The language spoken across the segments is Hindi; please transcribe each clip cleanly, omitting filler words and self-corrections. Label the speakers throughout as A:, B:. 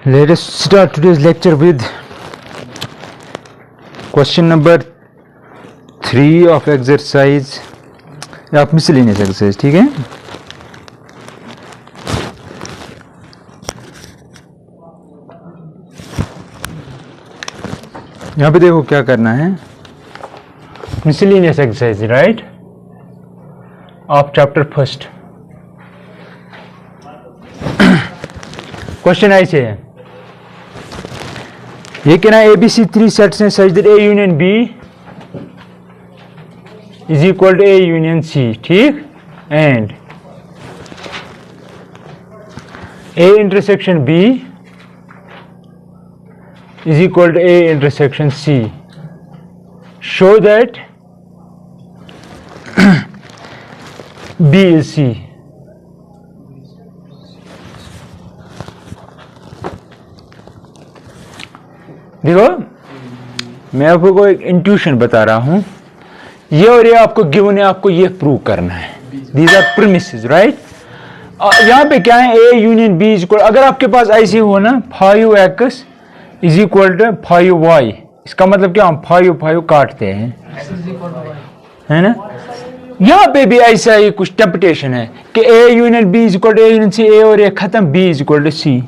A: Let us start today's lecture with question number 3 of exercise of miscellaneous exercise. ठीक है, यहाँ पे देखो क्या करना है. miscellaneous exercise, right, of chapter first. Question ऐसे है, ये कहना है ABC 3 सेट्स हैं such that A union B is equal to A union C, ठीक, and A intersection B is equal to A intersection C. Show that B is C. देखो, मैं आपको एक इंट्यूशन बता रहा हूं, ये और ये आपको गिवन है, आपको ये प्रूव करना है. These are premises, right. यहां पे क्या है, A union B is equal, अगर आपके पास ऐसे हो ना 5x is equal to 5y, इसका मतलब क्या, हम 5 काटते हैं, है ना. यहां पे भी ऐसा ही कुछ टेम्पटेशन है कि A union B is equal to A union C, A और A खत्म, B is equal to C.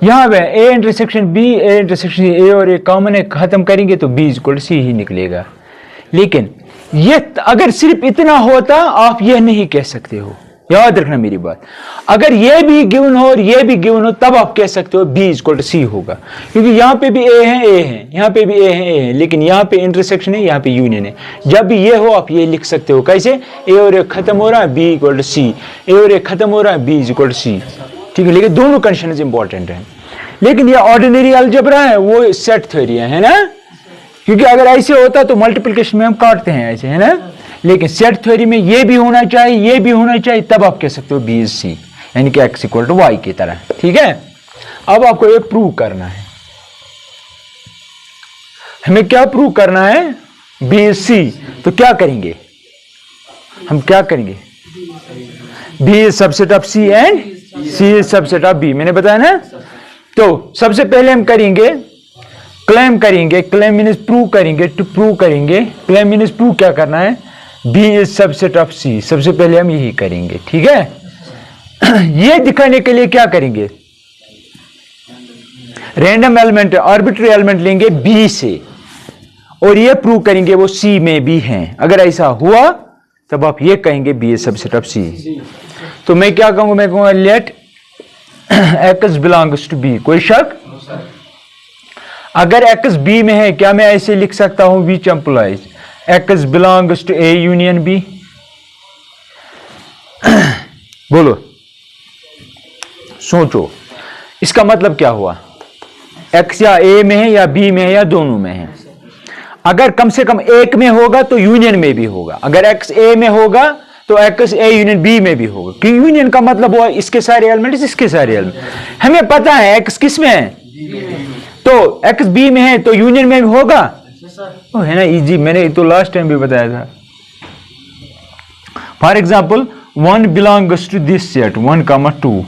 A: यहाँ पे A intersection B, A intersection A और A कॉमन है, खत्म करेंगे तो B is equal to C ही निकलेगा. लेकिन ये अगर सिर्फ इतना होता, आप ये नहीं कह सकते हो, याद रखना मेरी बात. अगर ये भी गिवन हो और ये भी गिवन हो, तब आप कह सकते हो B is equal to C होगा, क्योंकि यहाँ पे भी A है, यहाँ पे भी A है, लेकिन यहाँ पे इंटरसेक्शन है, यहाँ पे यूनियन है. जब भी ये हो, आप ये लिख सकते हो, कैसे, A और A खत्म हो रहा है, B equal to C, A और A खत्म हो रहा है, B is equal to C. ठीक है, लेकिन दोनों कंडीशन इंपॉर्टेंट है. लेकिन ये ऑर्डिनरी अलजेब्रा है, वो सेट थ्योरी है ना, क्योंकि अगर ऐसे होता तो मल्टीप्लिकेशन में हम काटते हैं ऐसे, है ना. लेकिन सेट थ्योरी में ये भी होना चाहिए, ये भी होना चाहिए, तब आप कह सकते हो B इज C, यानी कि x इक्वल टू y की तरह. ठीक है, अब आपको ये प्रूव करना है. हमें क्या प्रूव करना है, B इज C. तो क्या करेंगे, हम क्या करेंगे, B is subset of C and C is subset of B. मैंने बताया ना. तो सबसे पहले हम करेंगे, क्लेम करेंगे, क्लेम मीन्स प्रूव करेंगे, टू प्रूव करेंगे. क्लेम मीन्स प्रूव क्या करना है, B is subset of C. सबसे पहले हम यही करेंगे, ठीक है. ये दिखाने के लिए क्या करेंगे, रैंडम एलिमेंट, आर्बिट्री एलिमेंट लेंगे B से, और ये प्रूव करेंगे वो C में भी हैं. अगर ऐसा हुआ तब आप ये कहेंगे B is subset of C. तो मैं क्या कहूंगा, मैं कहूंगा let x belongs to B. कोई शक, अगर x B में है, क्या मैं ऐसे लिख सकता हूं, which implies x belongs to A union B. बोलो, सोचो, इसका मतलब क्या हुआ, x या A में है या B में है या दोनों में है. अगर कम से कम एक में होगा तो यूनियन में भी होगा. अगर x A में होगा तो x A यूनियन B में भी होगा, क्योंकि यूनियन का मतलब हुआ इसके सारे एलिमेंट्स इसके सारे एलिमेंट. हमें पता है x किस में है, तो x B में है तो यूनियन में भी होगा. ओ, है ना, इजी. मैंने तो लास्ट टाइम भी बताया था. For example, 1 belongs to this set 1, 2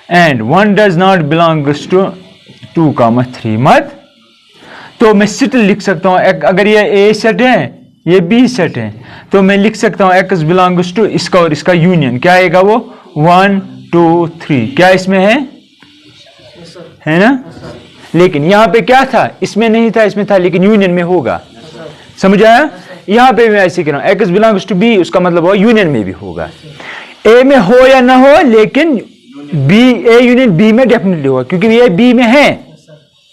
A: and 1 does not belongs to 2, 3. मत, तो मैं स्टिल लिख सकता हूं, अगर ये A सेट है, ये B सेट है, तो मैं लिख सकता हूं x बिलोंग्स टू इसका और इसका यूनियन. क्या आएगा वो, 1, 2, 3. क्या इसमें है ना. लेकिन यहां पे क्या था, इसमें नहीं था, इसमें था, लेकिन यूनियन में होगा. समझ आया. यहां पे मैं ऐसे कह रहा हूं, x बिलोंग्स टू B, उसका मतलब वो यूनियन में भी होगा. A में हो या ना हो, लेकिन A यूनियन B में डेफिनेटली होगा, क्योंकि ये B में है.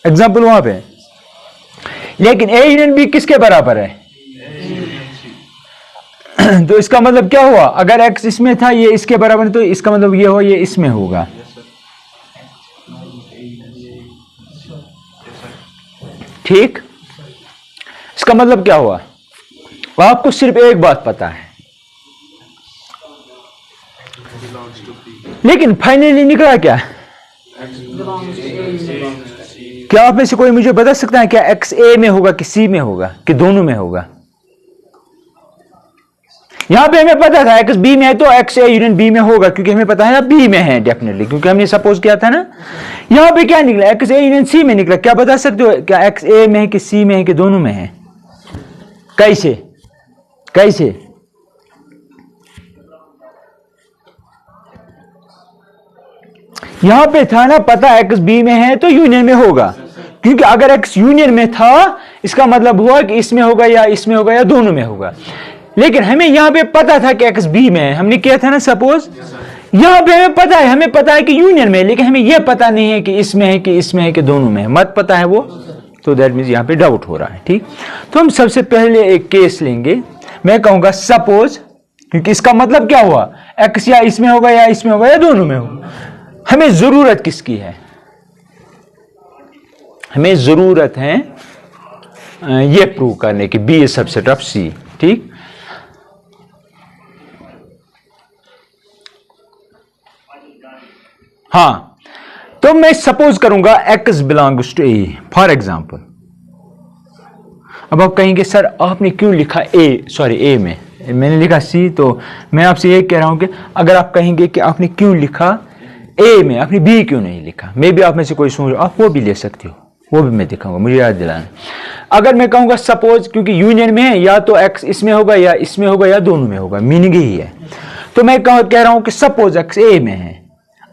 A: एग्जाम्पल वहां पे. लेकिन A यूनियन B किसके बराबर है, तो इसका मतलब क्या हुआ, अगर x इसमें था, ये इसके बराबर, तो इसका मतलब ये हो, ये इसमें होगा. ठीक, इसका मतलब क्या हुआ, आपको सिर्फ एक बात पता है, लेकिन फाइनली निकला क्या, क्या आप में से कोई मुझे बता सकता है क्या x A में होगा कि C में होगा कि दोनों में होगा. यहां पे हमें पता था एक्स बी में है तो एक्स ए यूनियन बी में होगा, क्योंकि हमें पता है ना बी में है डेफिनेटली, क्योंकि हमने सपोज किया था ना। यहां पे क्या निकला, एक्स ए यूनियन सी में निकला। क्या बता सकते हो, क्या एक्स ए में है कि सी में है कि दोनों में है? कैसे कैसे? यहां पे था ना पता एक्स बी में है तो यूनियन में होगा, क्योंकि अगर एक्स यूनियन में था इसका मतलब हुआ कि इसमें होगा या इसमें होगा या दोनों में होगा। लेकिन हमें यहां पे पता था कि एक्स बी में है, हमने किया था ना सपोज। यहां पे हमें पता है कि यूनियन में, लेकिन हमें यह पता नहीं है कि इसमें है कि इसमें है कि दोनों में है, मत पता है वो। तो दैट मीन्स यहां पे डाउट हो रहा है। ठीक, तो हम सबसे पहले एक केस लेंगे। मैं कहूंगा सपोज, क्योंकि इसका मतलब क्या हुआ, एक्स या इसमें होगा या इसमें होगा या दोनों में होगा। हमें जरूरत किसकी है? हमें जरूरत है ये प्रूव करने की B is subset of C. ठीक, हां, तो मैं सपोज करूंगा x belongs to A for example. अब आप कहेंगे सर आपने क्यों लिखा ए में, मैंने लिखा सी। तो मैं आपसे ये कह रहा हूं कि अगर आप कहेंगे कि आपने क्यों लिखा ए में, आपने बी क्यों नहीं लिखा, मे भी आप में से कोई सोच, आप वो भी ले सकते हो, वो भी मैं दिखाऊंगा, मुझे याद दिलाना। अगर मैं कहूंगा सपोज, क्योंकि यूनियन में है या तो एक्स इसमें होगा या इसमें होगा या दोनों में होगा, मीनिंग ही है। तो मैं कह रहा हूं कि सपोज एक्स ए में है।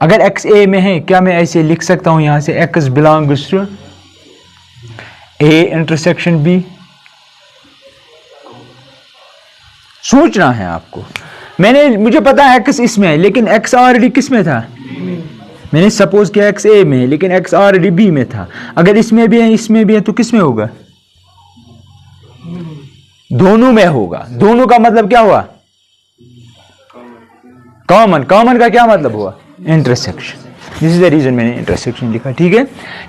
A: अगर एक्स ए में है, क्या मैं ऐसे लिख सकता हूं यहां से x belongs to A intersection B? सोचना है आपको। मुझे पता है एक्स इसमें है, लेकिन एक्स ऑलरेडी किस में था? मैंने सपोज किया एक्स ए में, लेकिन एक्स ऑलरेडी बी में था। अगर इसमें भी है इसमें भी है तो किस में होगा? दोनों में होगा। दोनों का मतलब क्या हुआ? कॉमन। कॉमन का क्या मतलब हुआ? Intersection. This is the reason मैंने इंटरसेक्शन लिखा। ठीक है,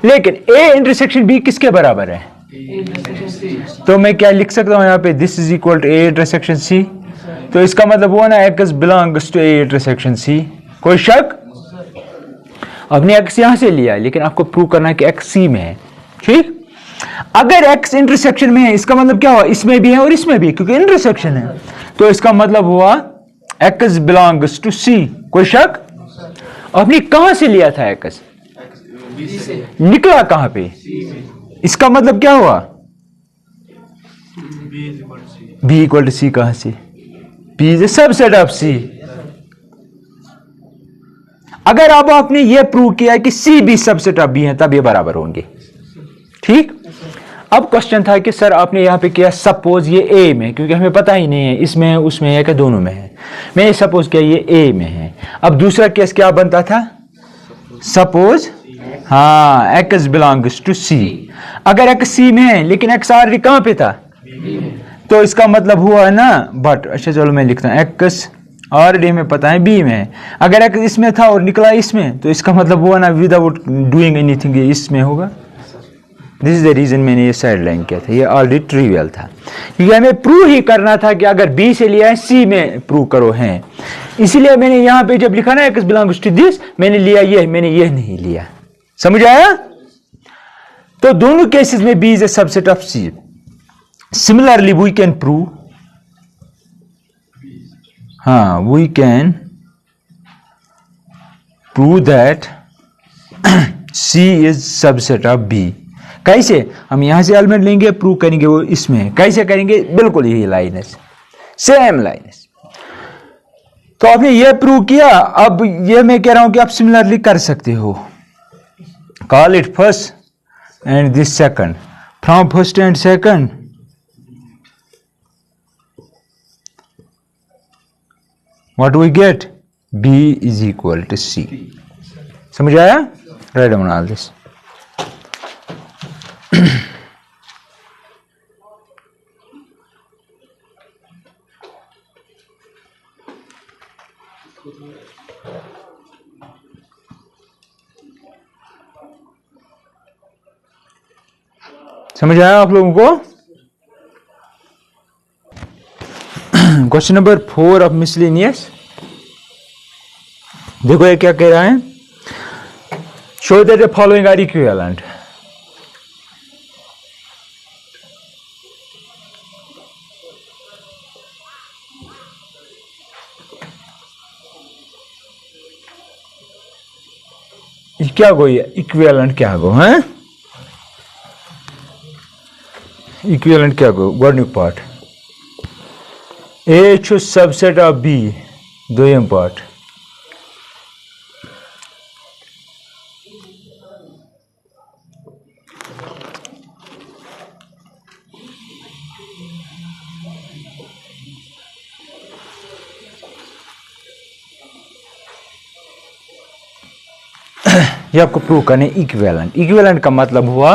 A: लेकिन ए इंटरसेक्शन बी किसके बराबर है? तो मैं क्या लिख सकता हूं यहां पे, this is equal to A intersection C. तो इसका मतलब हुआ ना x belongs to A intersection C. कोई शक? आपने एक्स यहां से लिया, लेकिन आपको प्रूव करना है कि एक्स सी में है। ठीक, अगर एक्स इंटरसेक्शन में है इसका मतलब क्या हुआ, इसमें भी है और इसमें भी, क्योंकि इंटरसेक्शन है। तो इसका मतलब हुआ एक्स बिलोंग्स टू सी। कोई शक? आपने कहां से लिया था एक्स? निकला कहां पे? इसका मतलब क्या हुआ? B equal to C. कहां से? B is a subset of C. अगर अब आपने यह प्रूव किया कि सी भी सबसेट ऑफ बी है, तब ये बराबर होंगे। ठीक, अब क्वेश्चन था कि सर आपने यहां पे किया सपोज ये ए में, क्योंकि हमें पता ही नहीं है इसमें है उसमें है कि दोनों में है। मैंने सपोज किया ये ए में है। अब दूसरा केस क्या बनता था? सपोज हाँ एक्स बिलोंग्स टू सी। अगर एक्स सी में है लेकिन एक्स ऑलरेडी कहां पे था? तो इसका मतलब हुआ ना, बट अच्छा चलो मैं लिखता हूं एक्स ऑलरेडी हमें पता है बी में है। अगर एक्स इसमें था और निकला इसमें, तो इसका मतलब हुआ ना विदाउट डूइंग एनीथिंग ये इसमें होगा। दिस इज द रीजन मैंने ये साइड लाइन किया था, ये ऑलरेडी ट्रिवियल था, क्योंकि हमें प्रूव ही करना था कि अगर बी से लिया है सी में प्रूव करो है। इसीलिए मैंने यहां पे जब लिखा ना एक्स बिलोंग्स टू दिस, मैंने लिया ये, मैंने ये नहीं लिया। समझ आया? तो दोनों केसेस में B is a subset of C. Similarly we can prove, हाँ we can prove that C is subset of B. कैसे? हम यहां से एलिमेंट लेंगे, प्रूव करेंगे वो इसमें है। कैसे करेंगे? बिल्कुल यही लाइन है, सेम लाइन है। तो आपने ये प्रूव किया। अब ये मैं कह रहा हूं कि आप सिमिलरली कर सकते हो। Call it first and this second, from first and second what we get? B is equal to C. समझ आया? Write down all this. समझ आया आप लोगों को? Question number 4 of miscellaneous. देखो ये क्या कह रहा है, show that the following are equivalent. क्या गो ये इक्विवेलेंट क्या गो हैं इक्विवेलेंट क्या गो गोडनिक पार्ट ए छु subset of B Doyam part ये आपको प्रूव करने इक्विवेलेंट इक्विवेलेंट का मतलब हुआ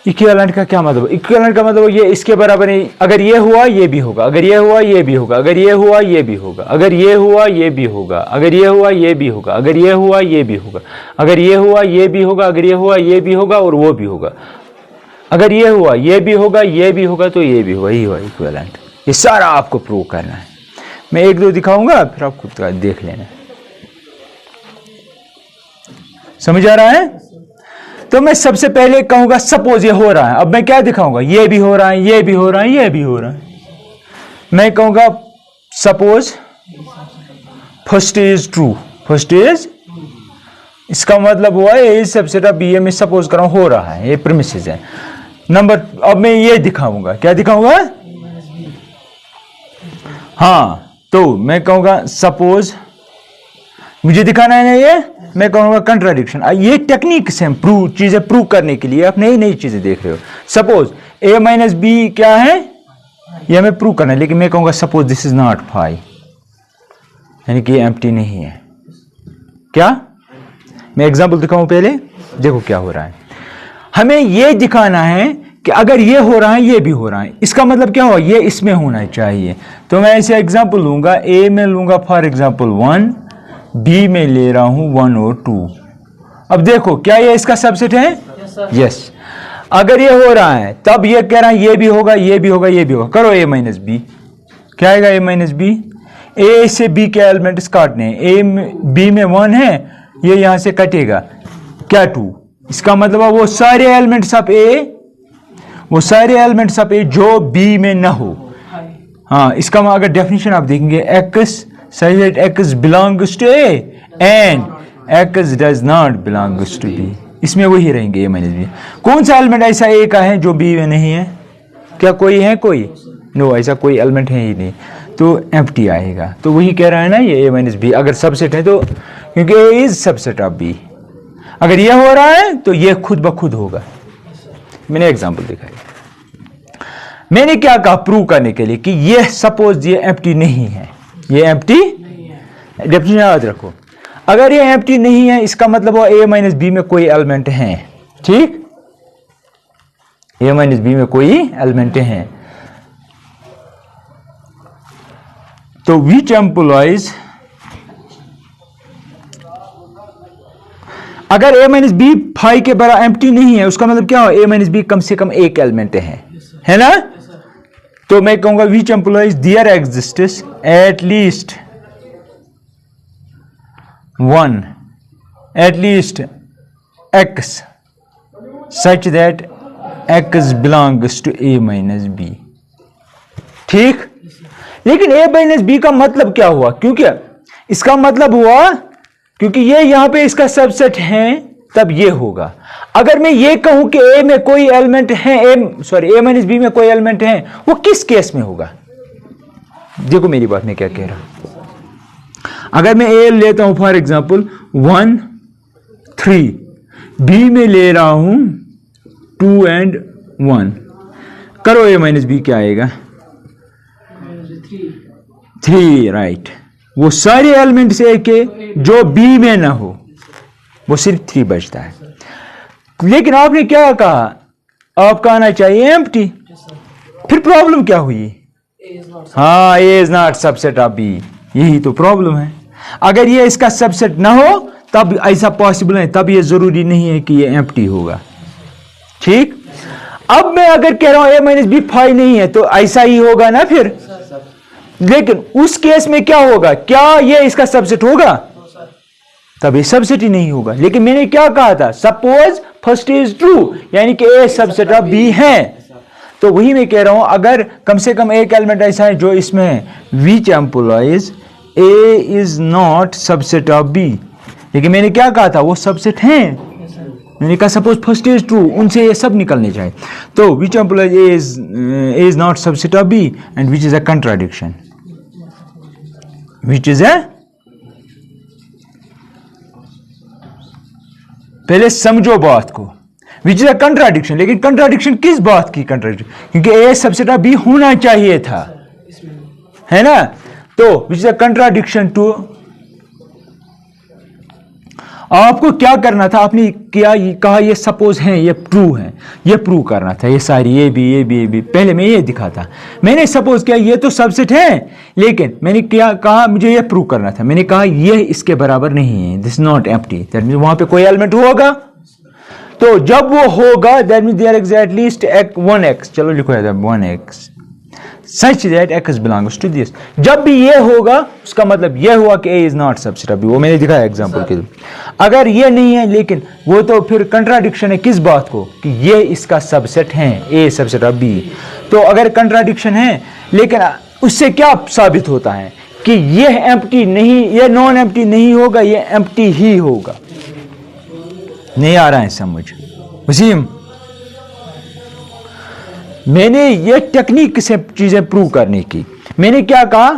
A: इक्विवेलेंट का क्या मतलब इक्विवेलेंट का मतलब ये इसके बराबर नहीं अगर ये हुआ ये भी होगा अगर ये हुआ ये भी होगा अगर ये हुआ ये भी होगा अगर ये हुआ ये भी होगा अगर ये हुआ ये भी होगा अगर ये हुआ ये भी होगा अगर ये हुआ ये भी होगा अगर ये हुआ ये भी होगा और वो भी होगा अगर ये हुआ ये भी होगा ये भी होगा तो ये भी होगा ये हुआ इक्विवेलेंट ये सारा आपको प्रूव करना है मैं एक दो दिखाऊंगा फिर आप खुद का देख लेना समझ आ रहा है तो मैं सबसे पहले कहूंगा सपोज ये हो रहा है अब मैं क्या दिखाऊंगा ये भी हो रहा है ये भी हो रहा है ये भी हो रहा है मैं कहूंगा suppose first is true first is इसका मतलब हुआ ए सबसेट ऑफ बी मैं सपोज कर रहा हूं हो रहा है ये प्रीमिसेस है नंबर अब मैं ये दिखाऊंगा क्या दिखाऊंगा हाँ तो मैं कहूंगा सपोज मुझे दिखाना है ना ये मैं कहूंगा कंट्राडिक्शन ये टेक्निक से हम चीजें प्रूव करने के लिए आप नई नई चीजें देख रहे हो सपोज ए माइनस बी क्या है ये हमें प्रूव करना है लेकिन मैं कहूंगा suppose this is not phi यानी कि ये एम्प्टी नहीं है क्या मैं एग्जांपल दिखाऊं पहले देखो क्या हो रहा है हमें ये दिखाना है कि अगर ये हो रहा है ये भी हो रहा है इसका मतलब क्या हुआ ये इसमें होना चाहिए तो मैं ऐसे एग्जांपल लूंगा ए में लूंगा फॉर एग्जांपल 1 बी में ले रहा हूं 1 और 2 अब देखो क्या ये इसका सबसेट है यस अगर ये हो रहा है तब ये कह रहा है ये भी होगा ये भी होगा ये भी होगा करो ए माइनस बी क्या आएगा ए माइनस बी ए से बी के एलिमेंट्स काटने हैं ए बी में 1 है ये यहां से कटेगा क्या 2 इसका मतलब वो सारे एलिमेंट्स ऑफ ए वो सारे एलिमेंट्स ऑफ ए जो बी में ना हो हाँ इसका अगर डेफिनेशन आप देखेंगे x such that x belongs to A and x does not belongs to B इसमें वही रहेंगे a माइनस बी कौन सा एलिमेंट ऐसा a का है जो b में नहीं है क्या कोई है कोई नो ऐसा कोई एलिमेंट है ही नहीं तो एम्प्टी आएगा तो वही कह रहा है ना ये a माइनस बी अगर सबसेट है तो क्योंकि a is subset of b अगर ये हो रहा है तो ये खुद ब खुद होगा मैंने एग्जांपल दिखाया मैंने क्या कहा प्रूव करने के लिए कि ये सपोज ये एम्प्टी नहीं है ये एम्प्टी डेफिनेशन याद रखो अगर ये एम्प्टी नहीं है इसका मतलब वो ए माइनस बी में कोई एलिमेंट है ठीक ए माइनस बी में कोई एलिमेंट है तो विच एम्प्लॉइज अगर ए माइनस बी फाइव के बराबर एम्प्टी नहीं है उसका मतलब क्या हो ए माइनस बी कम से कम एक एलिमेंट है ना तो मैं कहूंगा which implies there existence at least x such that x belongs to a minus b ठीक लेकिन a माइनस बी का मतलब क्या हुआ क्योंकि इसका मतलब हुआ क्योंकि ये यहां पे इसका सबसेट है तब ये होगा अगर मैं ये कहूं कि a में कोई एलिमेंट है a माइनस बी में कोई एलिमेंट है वो किस केस में होगा देखो मेरी बात मैं क्या कह रहा हूं अगर मैं a लेता हूं फॉर एग्जांपल 1 3 b में ले रहा हूं 2 and 1 करो a माइनस बी क्या आएगा 3 राइट वो सारे एलिमेंट्स a के जो b में ना हो वो सिर्फ 3 बचता है लेकिन आपने क्या कहा आपका आना चाहिए एम्प्टी फिर प्रॉब्लम क्या हुई हाँ A is not subset of B यही तो प्रॉब्लम है अगर ये इसका सबसेट ना हो तब ऐसा पॉसिबल है तब ये जरूरी नहीं है कि ये एम्प्टी होगा ठीक अब मैं अगर कह रहा हूं ए माइनस बी 5 नहीं है तो ऐसा ही होगा ना फिर लेकिन उस केस में क्या होगा क्या ये इसका सबसेट होगा तब ये सबसेट ही नहीं होगा लेकिन मैंने क्या कहा था सपोज फर्स्ट इज ट्रू यानी कि ए सबसेट ऑफ बी है तो वही मैं कह रहा हूं अगर कम से कम एक एलिमेंट ऐसा है जो इसमें which implies A is not subset of B लेकिन मैंने क्या कहा था, वो सबसेट हैं। मैंने कहा सपोज फर्स्ट इज ट्रू, उनसे ये सब निकलने चाहिए। तो which implies A is not subset of B and which is a contradiction, which is a, पहले समझो बात को, विच इज अ कंट्राडिक्शन। लेकिन कंट्राडिक्शन किस बात की कंट्राडिक्शन, क्योंकि ए सबसेट ऑफ बी होना चाहिए था, है ना। तो which is a contradiction to, आपको क्या करना था, आपने क्या कहा ये सपोज है, ये ट्रू है, ये प्रूव करना था, ये सारी ये भी। पहले मैं ये दिखा था, मैंने सपोज किया ये तो सबसेट है, लेकिन मैंने क्या कहा, मुझे ये प्रूव करना था। मैंने कहा ये इसके बराबर नहीं है, this not empty, that means वहां पे कोई एलिमेंट होगा। तो जब वो होगा that means there is at least 1x, चलो लिखो 1x such that x belongs to this. जब भी ये होगा उसका मतलब ये हुआ कि a is not subset of b, वो मैंने दिखाया एग्जांपल के लिए। अगर ये नहीं है, लेकिन वो तो फिर कंट्राडिक्शन है किस बात को, कि ये इसका सबसेट है, a सबसेट ऑफ b। तो अगर कंट्राडिक्शन है, लेकिन उससे क्या साबित होता है कि ये एम्प्टी नहीं, ये नॉन एम्प्टी नहीं होगा, ये एम्प्टी ही होगा। नहीं आ रहा है समझ वसीम? मैंने ये टेक्निक से चीजें प्रूव करने की, मैंने क्या कहा,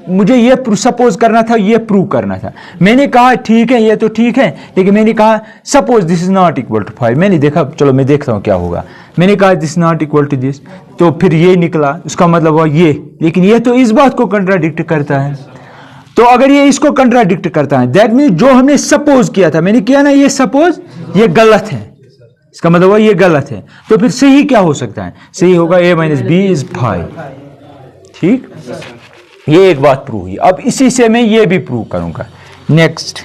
A: मुझे ये सपोज करना था, ये प्रूव करना था। मैंने कहा ठीक है, ये तो ठीक है, लेकिन मैंने कहा suppose this is not equal to 5। मैंने देखा, चलो मैं देखता हूं क्या होगा। मैंने कहा this not equal to this, तो फिर ये निकला, उसका मतलब हुआ ये, लेकिन ये तो इस बात को कंट्राडिक्ट करता है। तो अगर ये इसको कंट्राडिक्ट करता है, दैट मीन जो हमने सपोज किया था, मैंने किया ना ये सपोज, ये गलत है, इसका मतलब हुआ ये गलत है। तो फिर सही क्या हो सकता है, सही होगा a माइनस बी इज 5। ठीक, ये एक बात प्रूव हुई। अब इसी से मैं ये भी प्रूव करूंगा। नेक्स्ट,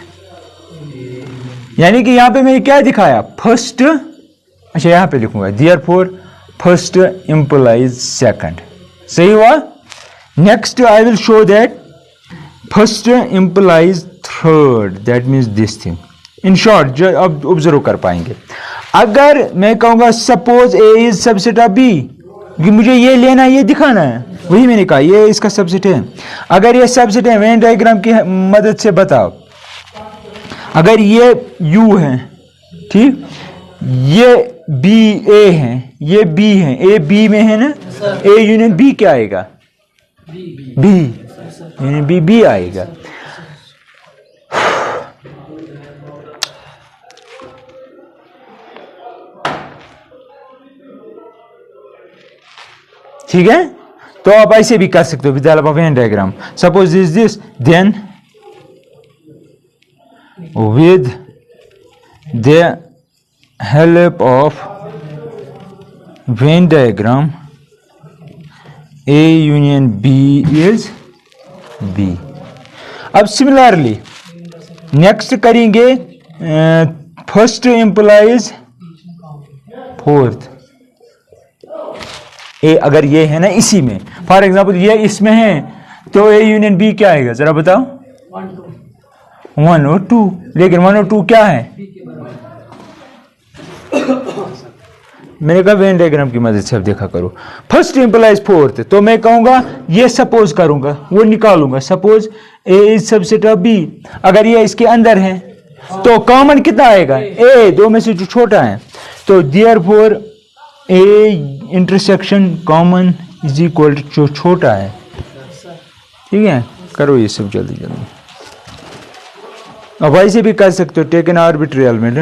A: यानी कि यहां पे मैंने क्या दिखाया, फर्स्ट, अच्छा यहां पे लिखूंगा देयरफॉर फर्स्ट इंप्लाइज सेकंड, सही हुआ। Next I will show that first implies third, that means this thing. In short जो अब ऑब्जर्व कर पाएंगे, अगर मैं कहूंगा suppose A is subset of B, मुझे ये लेना है, ये दिखाना है, वही मैंने कहा ये इसका सबसेट है। अगर ये सबसेट है, वेन डायग्राम की मदद से बताओ, अगर ये U है, ठीक, ये B A है, ये B है, A B में है ना, A यूनियन B क्या आएगा, B यूनियन B B आएगा। ठीक है, तो आप ऐसे भी कर सकते हो with the help of Venn diagram. Suppose this, then with the help of Venn diagram A union B is B। अब सिमिलरली नेक्स्ट करेंगे फर्स्ट इंप्लाइज फोर्थ। ए अगर ये है ना इसी में, फॉर एग्जांपल ये इसमें है, तो ए यूनियन बी क्या आएगा जरा बताओ, 1 और 2। लेकिन 1 और 2 क्या है, मैंने कहा वेन डायग्राम की मदद से अब देखा करो। फर्स्ट इंप्लाइज फोर्थ, तो मैं कहूंगा ये सपोज करूंगा, वो निकालूंगा, suppose A is subset of B. अगर ये इसके अंदर है तो कॉमन कितना आएगा, ए, दो में से जो छोटा है। तो therefore A intersection common is equal to जो छोटा है। ठीक है, करो ये सब जल्दी जल्दी। अब ऐसे भी कर सकते हो, टेक एन आर्बिट्री एलिमेंट।